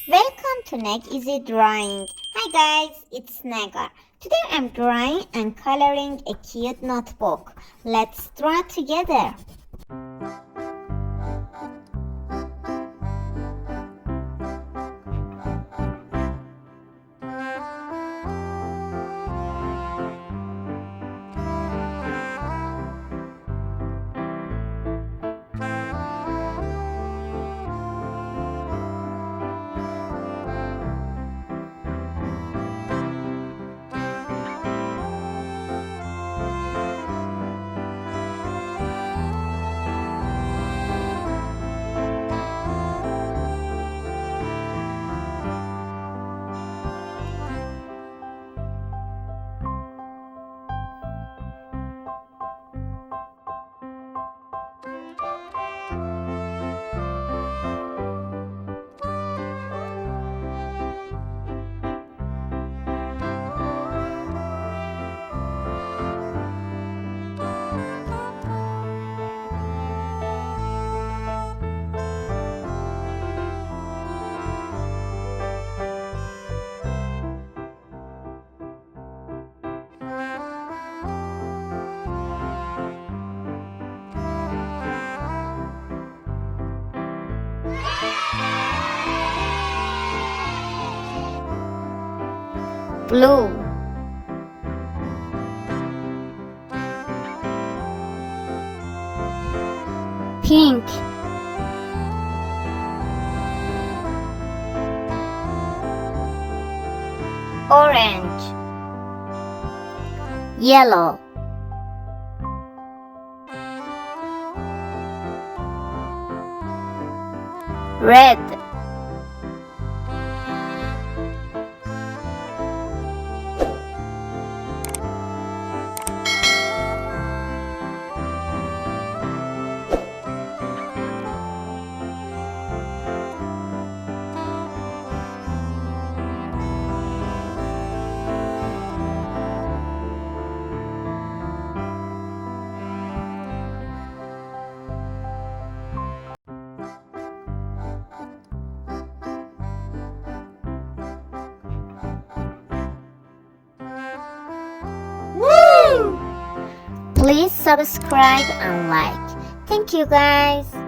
Welcome to NegEasyDrawing. Hi guys, it's Negar. Today I'm drawing and coloring a cute notebook. Let's draw together. Blue, pink, orange, yellow, red, Please subscribe and like. Thank you guys.